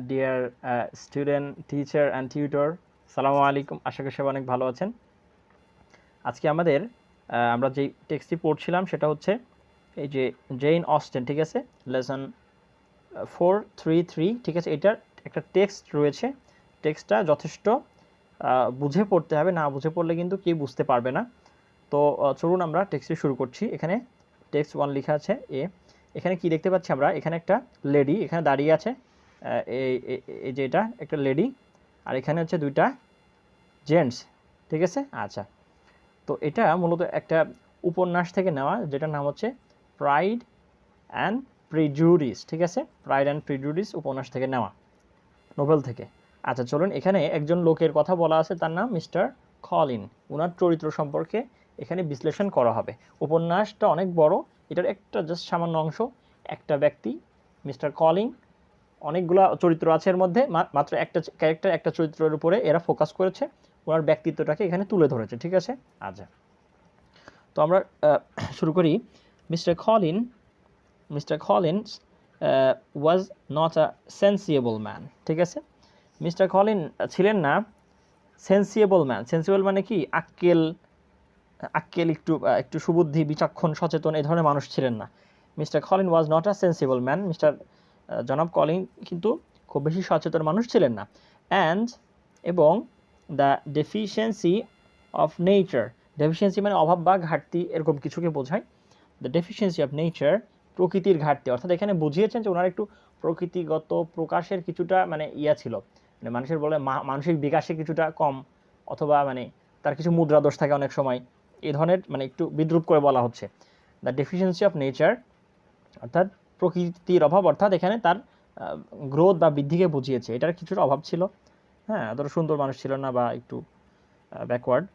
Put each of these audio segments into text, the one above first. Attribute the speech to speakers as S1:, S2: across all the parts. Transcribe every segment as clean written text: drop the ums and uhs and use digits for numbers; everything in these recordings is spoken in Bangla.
S1: Dear student, teacher and tutor, সালামু আলাইকুম। আশা করি সবাই অনেক ভালো আছেন। আজকে আমরা যেই টেক্সটটি পড়ছিলাম সেটা হচ্ছে এই যে জেইন অস্টেন, ঠিক আছে, লেসন 433, ঠিক আছে। এটার একটা টেক্সট রয়েছে। টেক্সটটা যথেষ্ট বুঝে পড়তে হবে, না বুঝে পড়লে কিন্তু কেউ বুঝতে পারবে না। তো চলুন আমরা টেক্সটটি শুরু করছি। এখানে টেক্সট 1 লেখা আছে এ। এখানে কি দেখতে পাচ্ছি আমরা? এখানে একটা লেডি এখানে দাঁড়িয়ে আছে। এই যে এটা একটা লেডি, আর এখানে হচ্ছে দুইটা জেন্টস, ঠিক আছে। আচ্ছা, তো এটা মূলত একটা উপন্যাস থেকে নেওয়া, যেটার নাম হচ্ছে প্রাইড অ্যান্ড প্রিজুডিস, ঠিক আছে। প্রাইড অ্যান্ড প্রিজুডিস উপন্যাস থেকে নেওয়া, নোবেল থেকে। আচ্ছা চলুন, এখানে একজন লোকের কথা বলা আছে, তার নাম মিস্টার কলিন। ওনার চরিত্র সম্পর্কে এখানে বিশ্লেষণ করা হবে। উপন্যাসটা অনেক বড়, এটার একটা জাস্ট সামান্য অংশ। একটা ব্যক্তি মিস্টার কলিন, অনেকগুলো চরিত্র আছে এর মধ্যে, মাত্র একটা ক্যারেক্টার, একটা চরিত্রের উপরে এরা ফোকাস করেছে, ওনার ব্যক্তিত্বটাকে এখানে তুলে ধরেছে, ঠিক আছে। আচ্ছা, তো আমরা শুরু করি। Mister Collins was not a sensible man, ঠিক আছে। মিস্টার কলিন ছিলেন না সেন্সিয়েবল ম্যান। সেন্সিবল মানে কি? আক্কেল একটু সুবুদ্ধি, বিচক্ষণ, সচেতন, এই ধরনের মানুষ ছিলেন না। Mister Colin was not a sensible man. জনাব কলিন কিন্তু খুব বেশি সচেতন মানুষ ছিলেন না। এবং the deficiency of nature, deficiency মানে অভাব বা ঘাটতি, এরকম কিছুকে বোঝায়। দ্য ডেফিসিয়েন্সি অফ নেচার, প্রকৃতির ঘাটতি, অর্থাৎ এখানে বুঝিয়েছেন যে ওনার একটু প্রকৃতিগত প্রকাশের কিছুটা ছিল, মানে মানুষের বলে মানসিক বিকাশে কিছুটা কম, অথবা মানে তার কিছু মুদ্রা দোষ থাকে অনেক সময়, এই ধরনের একটু বিদ্রুপ করে বলা হচ্ছে। দ্য ডেফিসিয়েন্সি অফ নেচার অর্থাৎ প্রকৃতির অভাব, অর্থাৎ এখানে তার গ্রোথ বা বৃদ্ধিকে বুঝিয়েছে, এটার কিছুটা অভাব ছিল। হ্যাঁ, অতটা সুন্দর মানুষ ছিল না, বা একটু ব্যাকওয়ার্ড।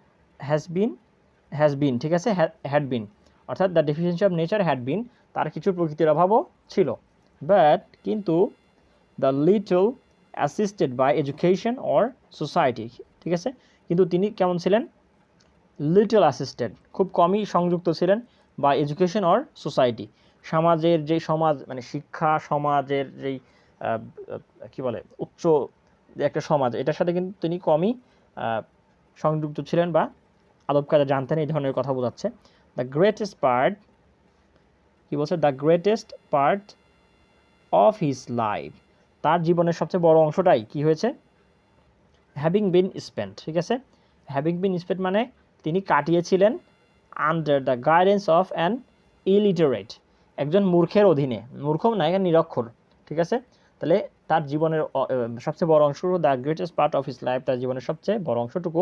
S1: হ্যাজ বিন, ঠিক আছে। হ্যাড বিন অর্থাৎ the deficiency of nature had been, তার কিছু প্রকৃতির অভাবও ছিল। বাট কিন্তু the little assisted by education or society, ঠিক আছে। কিন্তু তিনি কেমন ছিলেন? লিটল অ্যাসিস্টেড, খুব কমই সংযুক্ত ছিলেন, বা এডুকেশন অর সোসাইটি, সমাজের যে সমাজ মানে শিক্ষা, সমাজের যেই কি বলে উচ্চ যে একটা সমাজ, এটার সাথে কিন্তু তিনি কমই সংযুক্ত ছিলেন বা আদব কায়দা জানতেন, এই ধরনের কথা বোঝাচ্ছে। দ্য গ্রেটেস্ট পার্ট, কি বলছে? The greatest part of his life, তার জীবনের সবচেয়ে বড় অংশটাই কি হয়েছে? হ্যাভিং বিন স্পেন্ট, ঠিক আছে। হ্যাভিং বিন স্পেন্ট মানে তিনি কাটিয়েছিলেন under the guidance of an illiterate, একজন মূর্খের অধীনে। মূর্খ না, এখানে নিরক্ষর, ঠিক আছে। তাহলে তার জীবনের সবচেয়ে বড় অংশ, the greatest part of his life, তার জীবনের সবচেয়ে বড় অংশটুকু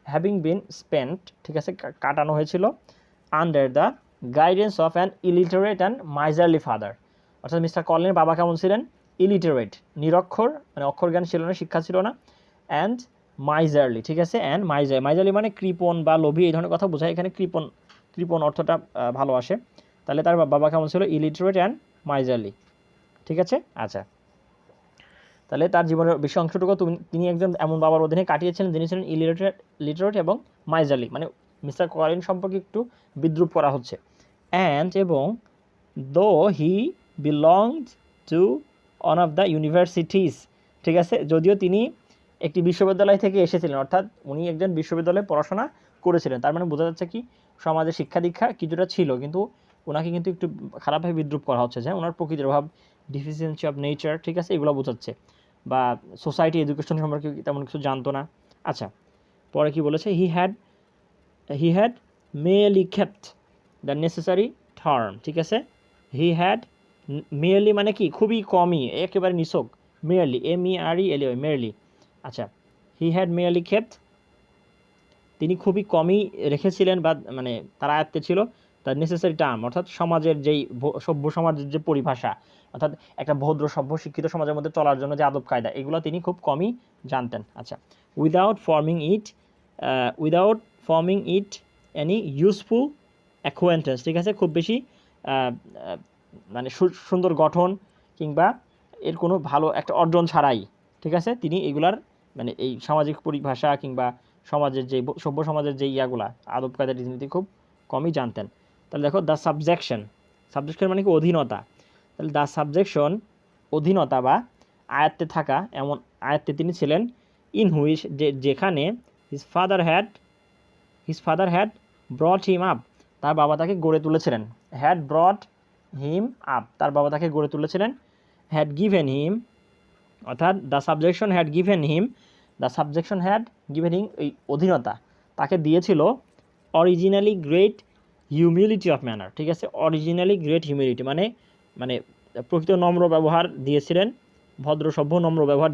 S1: হ্যাভিং বিন স্পেন্ট, ঠিক আছে, কাটানো হয়েছিল under the guidance of an illiterate and মাইজারলি father. অর্থাৎ মিস্টার কলিনের বাবা কেমন ছিলেন? ইলিটারেট, নিরক্ষর, মানে অক্ষর জ্ঞান ছিল না, শিক্ষা ছিল না। অ্যান্ড মাইজারলি, ঠিক আছে। অ্যান্ড মাইজারলি মানে কৃপণ বা লোভী, এই ধরনের কথা বোঝায়। এখানে কৃপণ অর্থটা ভালো আসে। তাহলে তার বাবা কেমন ছিল? ইলিটারেট অ্যান্ড মাইজারলি, ঠিক আছে। আচ্ছা, তাহলে তার জীবনের বেশি অংশটুকু তিনি একজন এমন বাবার অধীনে কাটিয়েছিলেন যিনি ছিলেন লিটারেট এবং মাইজারলি, মানে মিস্টার কলিন সম্পর্কে একটু বিদ্রুপ করা হচ্ছে। এবং though he belonged to one of the universities, ঠিক আছে, যদিও তিনি একটি বিশ্ববিদ্যালয় থেকে এসেছিলেন, অর্থাৎ উনি একজন বিশ্ববিদ্যালয়ে পড়াশোনা করেছিলেন, তার মানে বোঝা যাচ্ছে কি সমাজে শিক্ষা দীক্ষা কিছুটা ছিল, কিন্তু ওনাকে কিন্তু একটু খারাপভাবে বিদ্রুপ করা হচ্ছে, যে ওনার প্রকৃতির অভাব, ডিফিসিয়েন্সি অফ নেচার, ঠিক আছে, এগুলো বোঝাচ্ছে। বা সোসাইটি এডুকেশন সম্পর্কে তেমন কিছু জানতো না। আচ্ছা, পরে কি বলেছে? He had merely kept the necessary term, ঠিক আছে। হি হ্যাড মেয়ারলি মানে কি? খুবই কমই, একেবারে নিছক। Merely, MERELY, merely. আচ্ছা, হি হ্যাড মেয়ারলি কেপ্ট, তিনি খুবই কমই রেখেছিলেন, বা মানে তার আয়ত্তে ছিল দ্য নেসেসারি টার্ম, অর্থাৎ সমাজের যেই সভ্য সমাজের যে পরিভাষা, অর্থাৎ একটা ভদ্র সভ্য শিক্ষিত সমাজের মধ্যে চলার জন্য যে আদব কায়দা, এগুলো তিনি খুব কমই জানতেন। আচ্ছা, উইদাউট ফর্মিং ইট এনি ইউজফুল অ্যাকোয়েন্টেন্স, ঠিক আছে, খুব বেশি মানে সুন্দর গঠন কিংবা এর কোনো ভালো একটা অর্জন ছাড়াই, ঠিক আছে, তিনি এগুলার মানে এই সামাজিক পরিভাষা কিংবা সমাজের যে সভ্য সমাজের যে ইয়াগুলা আদব কায়দা রীতিনীতি খুব কমই জানতেন। তাহলে দেখো, দ্য সাবজেকশন মানে কি? অধীনতা। তাহলে দ্য সাবজেকশন, অধীনতা বা আয়ত্তে থাকা, এমন আয়ত্তে তিনি ছিলেন, ইন হুইচ যেখানে his father had ব্রট him up, তার বাবা তাকে গড়ে তুলেছিলেন। হ্যাড ব্রট হিম আপ, তার বাবা তাকে গড়ে তুলেছিলেন। হ্যাড গিভেন হিম, অর্থাৎ the subjection had given him, এই অধীনতা তাকে দিয়েছিল। Originally great humility of manner, ঠিক আছে, অরিজিনালি গ্রেট হিউমিলিটি মানে মানে প্রকৃত নম্র ব্যবহার দিয়েছিলেন, ভদ্র সভ্য নম্র ব্যবহার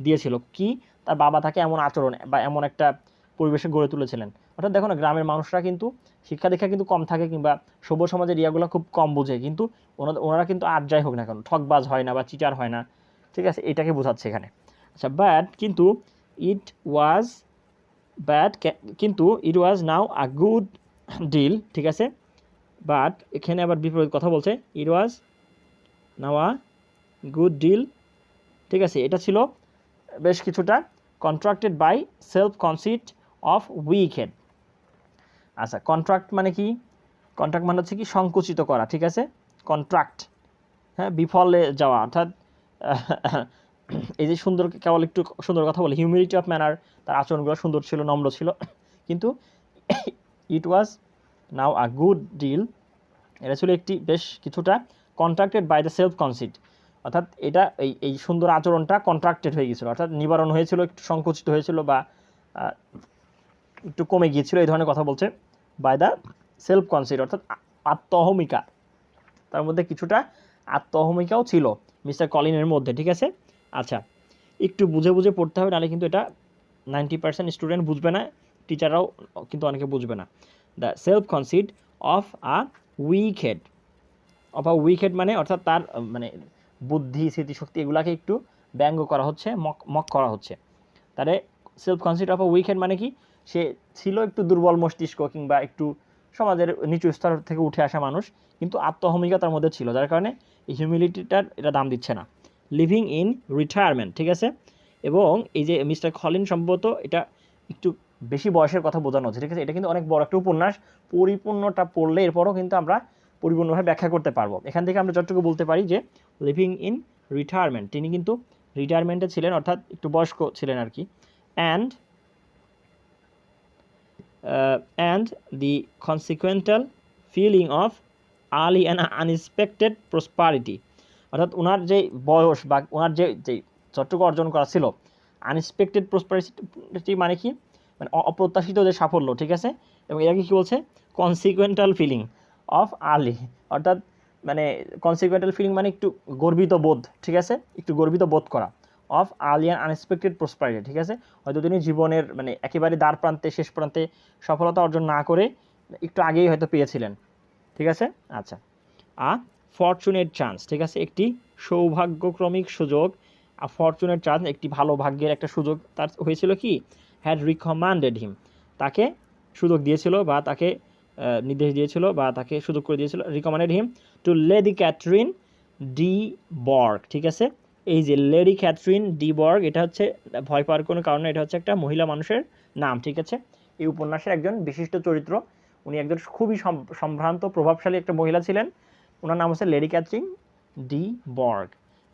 S1: দিয়েছিল কি, তার বাবা তাকে এমন আচরণ বা এমন একটা পরিবেশে গড়ে তুলেছিলেন। অর্থাৎ দেখো না, গ্রামের মানুষরা কিন্তু শিক্ষা দীক্ষা কিন্তু কম থাকে, কিংবা সভ্য সমাজের ইয়াগুলো খুব কম বোঝে, কিন্তু ওনারা কিন্তু আর যাই হোক না কেন ঠকবাজ হয় না বা চিটার হয় না, ঠিক আছে, এটাকে বোঝাচ্ছে এখানে। আচ্ছা, বাট কিন্তু ইট ওয়াজ ইট ওয়াজ নাও আ গুড ডিল, ঠিক আছে, বাট এখানে আবার বিপরীত কথা বলছে, ইট ওয়াজ নাও আ গুড ডিল, ঠিক আছে, এটা ছিল বেশ কিছুটা contracted by self conceit of weak head. আচ্ছা, কন্ট্রাক্ট মানে কি? কন্ট্রাক্ট মানে হচ্ছে কি সংকুচিত করা, ঠিক আছে, কন্ট্রাক্ট, হ্যাঁ, বিফলে যাওয়া, অর্থাৎ এই যে সুন্দর, কেবল একটু সুন্দর কথা বলে, হিউমিলিটি অফ ম্যানার, তার আচরণগুলো সুন্দর ছিল, নম্র ছিল, কিন্তু ইট ওয়াজ নাও আ গুড ডিল, এটা ছিল একটি বেশ কিছুটা contracted by the self conceit, অর্থাৎ এটা এই সুন্দর আচরণটা কন্ট্রাক্টেড হয়ে গিয়েছিল, অর্থাৎ নিবারণ হয়েছিল, একটু সংকুচিত হয়েছিল বা একটু কমে গিয়েছিল, এই ধরনের কথা বলছে। বাই দ্য সেলফ কনসিট অর্থাৎ আত্ম অহমিকা, তার মধ্যে কিছুটা আত্ম অহমিকাও ছিল মিস্টার কলিনের মধ্যে, ঠিক আছে। আচ্ছা, একটু বুঝে বুঝে পড়তে হবে, নাহলে কিন্তু এটা 90% স্টুডেন্ট বুঝবে না, টিচাররাও কিন্তু অনেকে বুঝবে না। The self conceit of a weak head, মানে অর্থাৎ তার মানে বুদ্ধি, স্মৃতিশক্তি, এগুলাকে একটু ব্যঙ্গ করা হচ্ছে, মক করা হচ্ছে। তাহলে self conceit of a weak head মানে কি, সে ছিল একটু দুর্বল মস্তিষ্ক কিংবা একটু সমাজের নিচু স্তর থেকে উঠে আসা মানুষ, কিন্তু আত্মহমিকা তার মধ্যে ছিল, যার কারণে এই হিউমিলিটিটার এটা দাম দিচ্ছে না। লিভিং ইন রিটায়ারমেন্ট, ঠিক আছে, এবং এই যে মিস্টার কলিন সম্ভবত এটা একটু বেশি বয়সের কথা বোঝানো হচ্ছে, ঠিক আছে, এটা কিন্তু অনেক বড় একটা উপন্যাস, পরিপূর্ণটা পড়লে এরপরও কিন্তু আমরা পরিপূর্ণভাবে ব্যাখ্যা করতে পারবো। এখান থেকে আমরা যতটুকু বলতে পারি যে লিভিং ইন রিটায়ারমেন্ট, তিনি কিন্তু রিটায়ারমেন্টে ছিলেন, অর্থাৎ একটু বয়স্ক ছিলেন আর কি। and the consequential feeling of early and unexpected prosperity, অর্থাৎ ওনার যে বয়স বা ওনার যে যতটুকু অর্জন করা ছিল, আনএক্সপেক্টেড প্রসপারিটি মানে কি, মানে অপ্রত্যাশিত যে সাফল্য, ঠিক আছে, এবং এটাকে কী বলছে, কনসিকুয়েন্টাল ফিলিং অফ আর্লি, অর্থাৎ মানে কনসিকুয়েন্টাল ফিলিং মানে একটু গর্বিত বোধ, ঠিক আছে, একটু গর্বিত বোধ করা, of early and unexpected prosperity, ঠিক আছে, হয়তো তিনি জীবনের মানে একেবারে দ্বার প্রান্তে, শেষ প্রান্তে সফলতা অর্জন না করে একটু আগেই হয়তো পেয়েছিলেন, ঠিক আছে। আচ্ছা, ফরচুনেট চান্স, ঠিক আছে, একটি সৌভাগ্যক্রমিক সুযোগ, ফরচুনেট চান্স, একটি ভালো ভাগ্যের একটা সুযোগ তার হয়েছিল কি, হ্যাড রিকমান্ডেড হিম, তাকে সুযোগ দিয়েছিল বা তাকে নির্দেশ দিয়েছিল বা তাকে সুযোগ করে দিয়েছিল, recommended him to lady Catherine de Bourgh, ঠিক আছে, এই যে লেডি ক্যাথরিন ডি বর্গ, এটা হচ্ছে ভয় পাওয়ার কোনো কারণে, এটা হচ্ছে একটা মহিলা মানুষের নাম, ঠিক আছে, এই উপন্যাসের একজন বিশিষ্ট চরিত্র, উনি একজন খুবই সম্ভ্রান্ত প্রভাবশালী একটা মহিলা ছিলেন, ওনার নাম হচ্ছে লেডি ক্যাথরিন ডি বর্গ।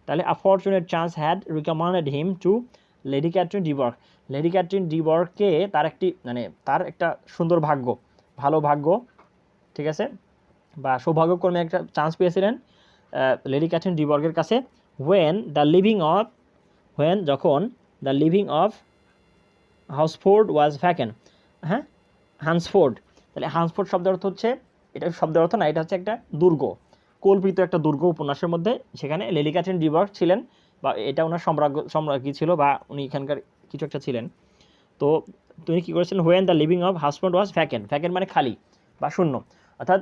S1: তাহলে a fortunate chance had recommended him to lady Catherine de Bourgh, lady Catherine de বর্গকে তার একটি মানে তার একটা সুন্দর ভাগ্য, ভালো ভাগ্য, ঠিক আছে, বা সৌভাগ্যক্রমে একটা চান্স পেয়েছিলেন লেডি ক্যাথরিন ডি বর্গের কাছে, যখন the living of Hunsford was vacant, হ্যাঁ, হান্সফোর্ড, তাহলে হান্সফোর্ড শব্দের অর্থ হচ্ছে, এটা শব্দের অর্থ না, এটা হচ্ছে একটা দুর্গ, কল্পিত একটা দুর্গ উপন্যাসের মধ্যে, সেখানে লেডি ক্যাথরিন ডি বর্গ ছিলেন, বা এটা ওনার সম্রাজ্ঞী ছিল, বা উনি এখানকার কিছু একটা ছিলেন। তো তিনি কী করেছিলেন, when the living of Hunsford was vacant, vacant মানে খালি বা শূন্য, অর্থাৎ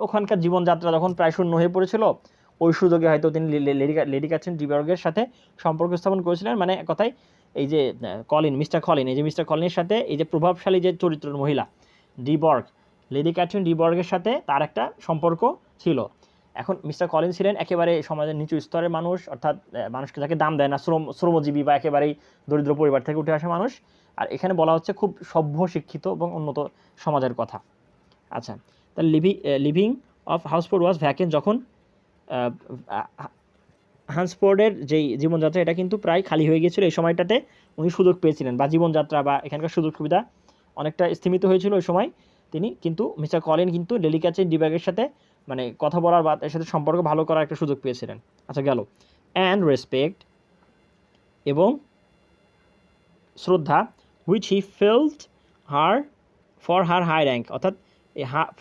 S1: ওখানকার জীবনযাত্রা যখন প্রায় শূন্য হয়ে পড়েছিল, ওই সুযোগে হয়তো তিনি লেডি ক্যাথরিন ডি বর্গের সাথে সম্পর্ক স্থাপন করেছিলেন, মানে কথায় এই যে মিস্টার কলিনের সাথে এই যে প্রভাবশালী যে চরিত্রের মহিলা D Bourgh, lady Catherine D বর্গের সাথে তার একটা সম্পর্ক ছিল। এখন মিস্টার কলিন ছিলেন একেবারে সমাজের নিচু স্তরের মানুষ, অর্থাৎ মানুষকে যাকে দাম দেয় না, শ্রমজীবী বা একেবারেই দরিদ্র পরিবার থেকে উঠে আসা মানুষ, আর এখানে বলা হচ্ছে খুব সভ্য, শিক্ষিত এবং উন্নত সমাজের কথা। আচ্ছা, তাহলে living of Hunsford was vacant, যখন হান্সফোর্ডের যেই জীবনযাত্রা এটা কিন্তু প্রায় খালি হয়ে গিয়েছিল এই সময়টাতে, উনি সুযোগ পেয়েছিলেন, বা জীবনযাত্রা বা এখানকার সুযোগ সুবিধা অনেকটা স্থিমিত হয়েছিল ওই সময়। তিনি কিন্তু মিস্টার কলিন কিন্তু লেডি ক্যাথরিন ডিবার্গের সাথে মানে কথা বলার বা এর সাথে সম্পর্ক ভালো করার একটা সুযোগ পেয়েছিলেন। আচ্ছা গেল। অ্যান্ড রেসপেক্ট এবং শ্রদ্ধা which he felt her for her high rank, অর্থাৎ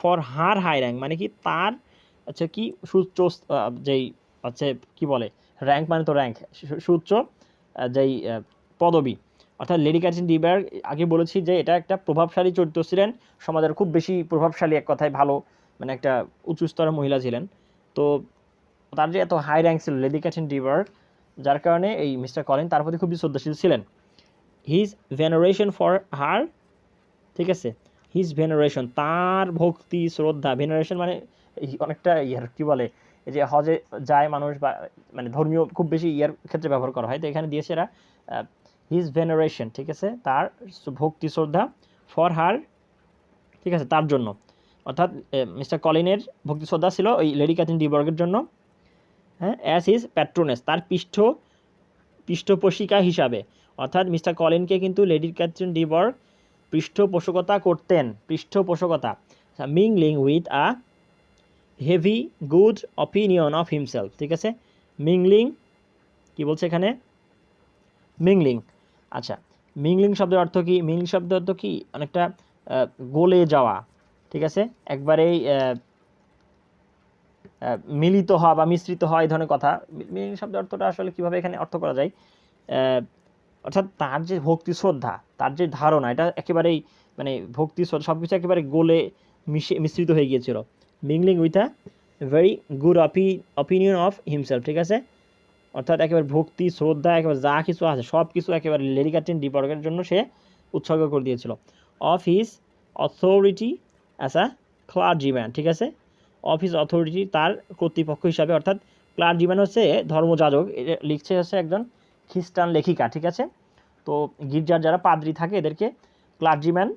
S1: ফর হার হাই র্যাঙ্ক মানে কি তার আচ্ছা কি সুউচ্চ যেই হচ্ছে কি বলে র্যাঙ্ক মানে তো র্যাঙ্ক, সুউচ্চ যেই পদবী, অর্থাৎ লেডি ক্যাথরিন ডিবার্গ আগে বলেছি যে এটা একটা প্রভাবশালী চরিত্র ছিলেন, সমাজের খুব বেশি প্রভাবশালী, এক কথায় ভালো মানে একটা উঁচু স্তরের মহিলা ছিলেন। তো তার যে এত হাই র্যাঙ্ক ছিল লেডি ক্যাথরিন ডিবার্গ, যার কারণে এই মিস্টার কলিন তার প্রতি খুবই শ্রদ্ধাশীল ছিলেন। হিজ ভেনারেশন ফর হার, ঠিক আছে, হিজ ভেনারেশন তার ভক্তি শ্রদ্ধা, ভেনারেশন মানে অনেকটা ইয়ার কি বলে এই যে হজে যায় মানুষ বা মানে ধর্মীয় খুব বেশি ইয়ার ক্ষেত্রে ব্যবহার করা হয়, তো এখানে দিয়েছে এরা হিজ ভেনারেশন, ঠিক আছে, তার ভক্তি শ্রদ্ধা, ফর হার, ঠিক আছে, তার জন্য, অর্থাৎ মিস্টার কলিনের ভক্তি শ্রদ্ধা ছিল ওই লেডি ক্যাথরিন ডিবার্গের জন্য। হ্যাঁ, অ্যাজ হিজ প্যাট্রোনেস, তার পৃষ্ঠপোষিকা হিসাবে, অর্থাৎ মিস্টার কলিনকে কিন্তু লেডি ক্যাথরিন ডিবার্গ পৃষ্ঠপোষকতা করতেন, পৃষ্ঠপোষকতা, mingling with a heavy good opinion of himself, ঠিক আছে, মিংলিং কি বলছে এখানে, মিংলিং, আচ্ছা মিংলিং শব্দের অর্থ কি, মিংলিং শব্দের অর্থ কি অনেকটা গলে যাওয়া, ঠিক আছে, একবারেই মিলিত হওয়া বা মিশ্রিত হওয়া এই ধরনের কথা। মিংলিং শব্দের অর্থটা আসলে কীভাবে এখানে অর্থ করা যায়, অর্থাৎ তার যে ভক্তি শ্রদ্ধা, তার যে ধারণা, এটা একেবারেই মানে ভক্তি শ্রদ্ধা সব কিছু একেবারে গোলে মিশ্রিত হয়ে গিয়েছিল। Mingling with a very good opinion of himself, ঠিক আছে, অর্থাৎ একেবারে ভক্তি শ্রদ্ধা একেবারে যা কিছু আছে সব কিছু একেবারে লেডি ক্যাথরিন ডিবার্গের জন্য সে উৎসর্গ করে দিয়েছিল। Of his authority as a clergyman, ঠিক আছে, অফ হিজ অথরিটি তার কর্তৃপক্ষ হিসাবে, অর্থাৎ ক্লার্জিম্যান হচ্ছে ধর্মযাজক, লিখছে হচ্ছে একজন খ্রিস্টান লেখিকা, ঠিক আছে, তো গির্জার যারা পাদ্রী থাকে এদেরকে ক্লার্জিম্যান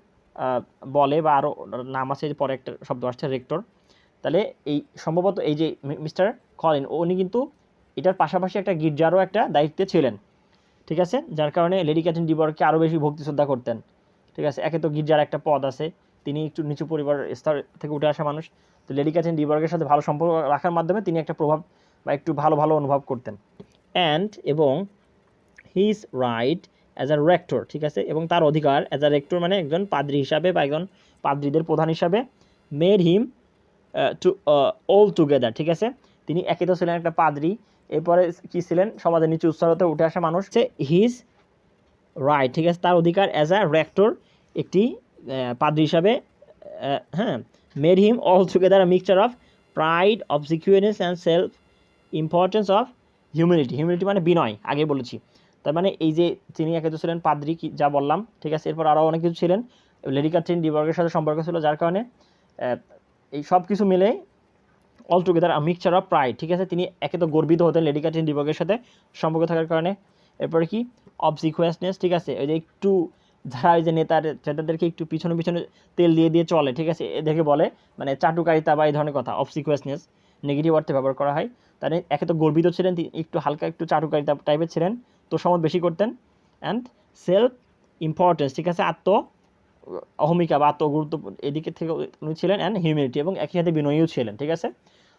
S1: বলে, বা আরও নাম আছে, পরে একটা শব্দ আসছে রেক্টর। তাহলে এই সম্ভবত এই যে মিস্টার কলিন উনি কিন্তু এটার পাশাপাশি একটা গির্জারও একটা দায়িত্বে ছিলেন, ঠিক আছে, যার কারণে লেডি ক্যাথরিন ডিবার্গকে আরও বেশি ভক্তি শ্রদ্ধা করতেন, ঠিক আছে, একে তো গির্জার একটা পদ আছে, তিনি একটু নিচু পরিবার স্তর থেকে উঠে আসা মানুষ, তো লেডি ক্যাথরিন ডিবার্গের সাথে ভালো সম্পর্ক রাখার মাধ্যমে তিনি একটা প্রভাব বা একটু ভালো ভালো অনুভব করতেন। অ্যান্ড এবং his right as a rector, ঠিক আছে, এবং তার অধিকার অ্যাজ আ রেক্টর মানে একজন পাদ্রী হিসাবে বা একজন পাদ্রীদের প্রধান হিসাবে, made him to all together, ঠিক আছে, তিনি একে তো ছিলেন একটা পাদ্রী, এরপরে কি ছিলেন সমাজের নিচু স্তরতে উঠে আসা মানুষ, হিজ রাইট, ঠিক আছে, তার অধিকার অ্যাজ আ রেক্টর একটি পাদ্রী হিসাবে, হ্যাঁ, made him altogether a mixture of pride, obsequiousness and self importance of humanity, humanity মানে বিনয়, আগে বলেছি, তার মানে এই যে তিনি একে তো ছিলেন পাদ্রী কি যা বললাম, ঠিক আছে, এরপর আরও অনেক কিছু ছিলেন, লেডি ক্যাথরিন ডিবার্গের সাথে সম্পর্ক ছিল, যার কারণে এই সব কিছু মিলে all together a mixture of pride, ঠিক আছে, তিনি একে তো গর্বিত হতেন লেডি ক্যাথরিন ডিবার্গের সাথে সম্পর্ক থাকার কারণে, এরপরে কি অবসিকুয়াসনেস, ঠিক আছে, ওই যে একটু যারা ওই যে নেতাদেরকে একটু পিছনে পিছনে তেল দিয়ে দিয়ে চলে, ঠিক আছে, এদেরকে বলে মানে চাটুকারিতা বা এই ধরনের কথা, অবসিকুয়াসনেস নেগেটিভ অর্থে ব্যবহার করা হয়। তার একে তো গর্বিত ছিলেন, একটু হালকা একটু চাটুকারিতা টাইপের ছিলেন, তো সমত বেশি করতেন, অ্যান্ড সেলফ ইম্পর্টেন্স, ঠিক আছে, অহমিকা বা আত্মগুরুত্ব এদিকে থেকে উনি ছিলেন, অ্যান্ড হিউম্যানিটি এবং একই সাথে বিনয়ীও ছিলেন, ঠিক আছে।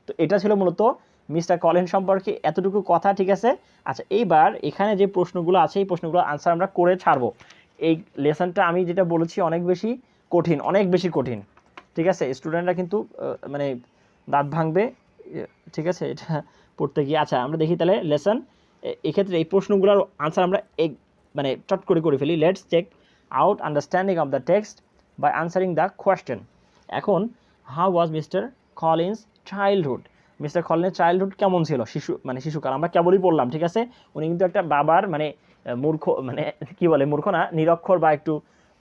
S1: তো এটা ছিল মূলত মিস্টার কলিন সম্পর্কে এতটুকু কথা, ঠিক আছে। আচ্ছা এইবার এখানে যে প্রশ্নগুলো আছে এই প্রশ্নগুলো আনসার আমরা করে ছাড়বো। এই লেসনটা আমি যেটা বলেছি অনেক বেশি কঠিন, অনেক বেশি কঠিন, ঠিক আছে, স্টুডেন্টরা কিন্তু মানে দাঁত ভাঙবে, ঠিক আছে, এটা পড়তে গিয়ে। আচ্ছা আমরা দেখি তাহলে লেসন, এক্ষেত্রে এই প্রশ্নগুলোর আনসার আমরা মানে চট করে ফেলি। Let's check out understanding of the text by answering the question. এখন how was mister Collins childhood, mister কলিনের চাইল্ডহুড কেমন ছিল, শিশুকাল আমরা কেবলই পড়লাম, ঠিক আছে, উনি কিন্তু একটা বাবার মানে মূর্খ মানে কি বলে মূর্খ না, নিরক্ষর বা একটু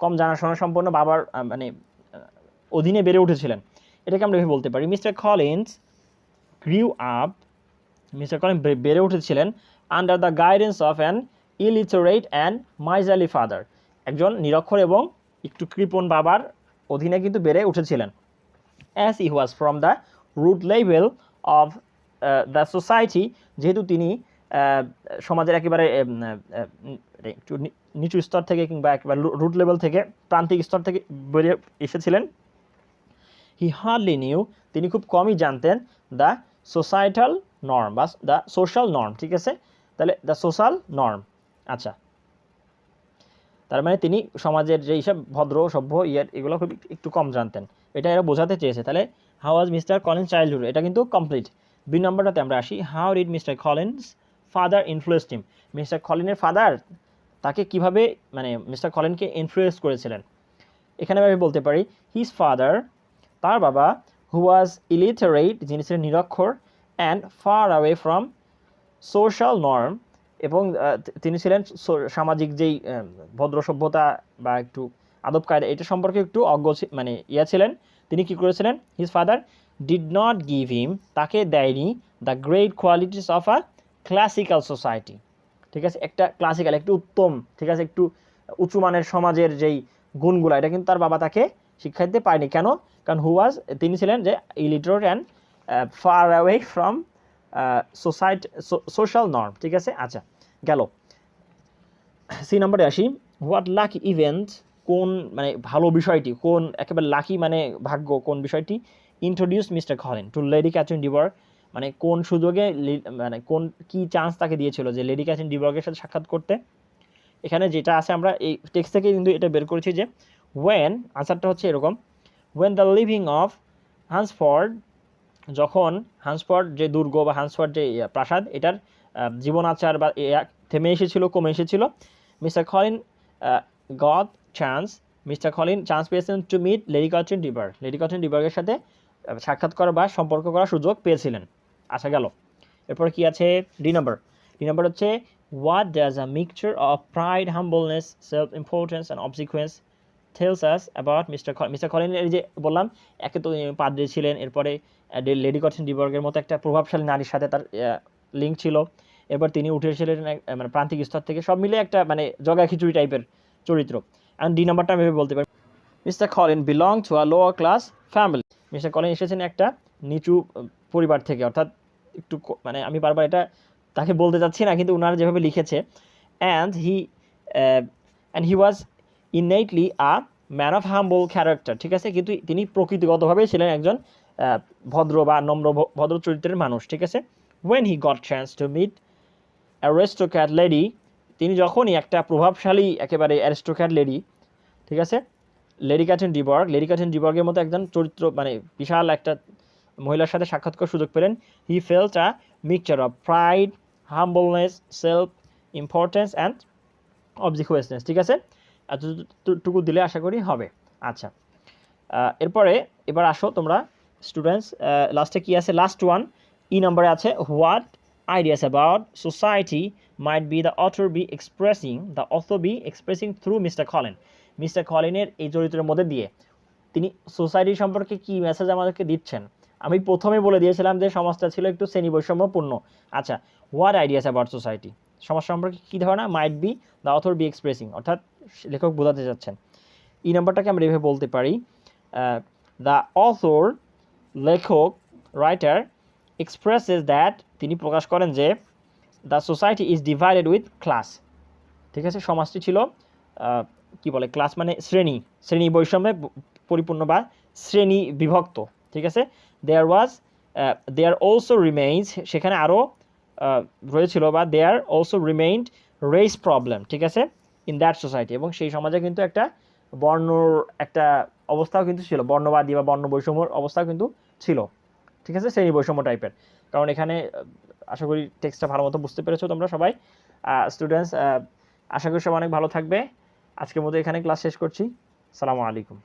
S1: কম জানাশোনা সম্পন্ন বাবার মানে অধীনে বেড়ে উঠেছিলেন, এটাকে আমরা এভাবে বলতে পারি। Mister Collins grew up, mister Colin বেড়ে উঠেছিলেন under the guidance of an illiterate and মাইজারলি father, একজন নিরক্ষর এবং একটু কৃপণ বাবার অধীনে কিন্তু বেড়ে উঠেছিলেন। As he was from the root level of the society, যেহেতু তিনি সমাজের একেবারে একটু নিচু স্তর থেকে কিংবা একেবারে রুট লেভেল থেকে, প্রান্তিক স্তর থেকে বেরিয়ে এসেছিলেন। হি হার্ডলি নিউ, তিনি খুব কমই জানতেন দ্য সোসাইটাল নর্ম বা দ্য সোশ্যাল নর্ম, ঠিক আছে। তাহলে দ্য সোশ্যাল নর্ম, আচ্ছা, তার মানে তিনি সমাজের যে হিসাব ভদ্র সভ্য এগুলো খুব একটু কম জানতেন, এটা এরা বোঝাতে চেয়েছে। তাহলে how was mister Collins childhood, এটা কিন্তু কমপ্লিট। বি নম্বরটাতে আমরা আসি, how did mister Collins father influenced him, mister কলিনের ফাদার তাকে কিভাবে, মানে মিস্টার কলিনকে ইনফ্লুয়েন্স করেছিলেন। এখানে আমি বলতে পারি হিজ ফাদার, তার বাবা, হু ওয়াজ ইলিটারেট, যিনি ছিলেন নিরক্ষর, and far away from social norm, এবং তিনি ছিলেন সামাজিক যেই ভদ্র সভ্যতা বা একটু আদব কায়দা এটা সম্পর্কে একটু অজ্ঞ, মানে ছিলেন। তিনি কি করেছিলেন, his father did not give him, তাকে দেয়নি the great qualities of a classical society, ঠিক আছে, একটা ক্লাসিক্যাল, একটু উত্তম, ঠিক আছে, একটু উঁচু মানের সমাজের যেই গুণগুলো, এটা কিন্তু তার বাবা তাকে শিক্ষা দিতে পারেনি। কেন? কারণ তিনি ছিলেন যে illiterate and far away from social norm, ঠিক আছে। আচ্ছা, গেল। সি নম্বরে আসি, হোয়াট লাকি ইভেন্ট, কোন মানে ভালো বিষয়টি, কোন একেবারে লাকি মানে ভাগ্য, কোন বিষয়টি introduce mister Collin to lady Catherine de Bourgh, মানে কোন সুযোগে, মানে কোন কি চান্স তাকে দিয়েছিল যে লেডি ক্যাথরিন ডিবর্গের সাথে সাক্ষাৎ করতে। এখানে যেটা আছে আমরা এই টেক্সট থেকে কিন্তু এটা বের করেছি যে ওয়েন, আনসারটা হচ্ছে এরকম, ওয়েন দ্য লিভিং অফ হান্সফোর্ড, যখন হান্সফোর্ড যে দুর্গ বা হান্সফোর্ড যে প্রাসাদ, এটার জীবন আচার বা থেমে এসেছিল, কমে এসেছিল, mister Collin got chance, mister Collin chance পেয়েছিলেন to meet lady Catherine de Bourgh, lady Catherine ডিবর্গের সাথে সাক্ষাৎ করা বা সম্পর্ক করার সুযোগ পেয়েছিলেন। আচ্ছা, গেল। এরপর কি আছে, ডি নম্বর হচ্ছে, what does a mixture of pride, humbleness, self-importance and obsequious tells us about Mr. Collin? এই যে বললাম, একে তো পাদ্রী ছিলেন, এরপরে লেডি ক্যাথরিন ডিবর্গের মতো একটা প্রভাবশালী নারীর সাথে তার লিঙ্ক ছিল, এরপর তিনি উঠে এসেছিলেন মানে প্রান্তিক স্তর থেকে, সব মিলে একটা মানে জগা খিচুড়ি টাইপের চরিত্র। আর ডি নাম্বারটা আমি বলতে পারি, mister Colin belong to a lower class family, mister Colin এসেছেন একটা নিচু পরিবার থেকে, অর্থাৎ একটু মানে আমি বারবার এটা তাকে বলতে চাচ্ছি না, কিন্তু ওনারা যেভাবে লিখেছে, and he was ইননেটলি a man of humble character, ঠিক আছে, কিন্তু তিনি প্রকৃতিগতভাবেই ছিলেন একজন ভদ্র বা নম্র ভদ্র চরিত্রের মানুষ, ঠিক আছে। When he got chance to meet aristocrat lady, তিনি যখনই একটা প্রভাবশালী একেবারে অ্যারিস্টোক্র্যাট লেডি, ঠিক আছে, লেডি ক্যাথরিন ডিবর্গের মতো একজন চরিত্র, মানে বিশাল একটা মহিলার সাথে সাক্ষাৎ করার সুযোগ পেলেন, he felt a mixture of pride, humbleness, self importance and obsequiousness, ঠিক আছে, এতটুকু দিলে আশা করি হবে। আচ্ছা, এবার আসো তোমরা স্টুডেন্টস, লাস্টে কি আছে, লাস্ট ওয়ান, ই নম্বরে আছে, what ideas about society might be the author be expressing through mister Collin, mister কলিনের এই চরিত্রের মধ্যে দিয়ে তিনি সোসাইটি সম্পর্কে কি মেসেজ আমাদেরকে দিচ্ছেন। আমি প্রথমে বলে দিয়েছিলাম যে সমাজটা ছিল একটু শ্রেণী বৈষম্যপূর্ণ। আচ্ছা, হোয়াট আইডিয়াস অ্যাবাউট সোসাইটি, সমাজ সম্পর্কে কী ধারণা, might be the author be expressing, অর্থাৎ লেখক বোঝাতে চাচ্ছেন। এই নাম্বারটাকে আমরা এভাবে বলতে পারি, দ্য অথর, লেখক, রাইটার, এক্সপ্রেসেস দ্যাট, তিনি প্রকাশ করেন যে the society is divided with class, ঠিক আছে, সমাজটি ছিল কি বলে, ক্লাস মানে শ্রেণী বৈষম্যে পরিপূর্ণ বা শ্রেণী বিভক্ত, ঠিক আছে। দেয়ার অলসো রিমেইনস, সেখানে আরও রয়েছিল, বা দেয়ার অলসো রিমেইনড রেস প্রবলেম, ঠিক আছে, ইন দ্যাট সোসাইটি, এবং সেই সমাজে কিন্তু একটা বর্ণর একটা অবস্থাও কিন্তু ছিল, বর্ণবাদী বা বর্ণ বৈষম্যর অবস্থাও কিন্তু ছিল, ঠিক আছে, শ্রেণী বৈষম্য টাইপের। কারণ এখানে আশা করি টেক্সটটা ভালো মতো বুঝতে পেরেছো তোমরা সবাই। স্টুডেন্টস, আশা করি সবাই অনেক ভালো থাকবে। আজকের মতো এখানে ক্লাস শেষ করছি। আসসালামু আলাইকুম।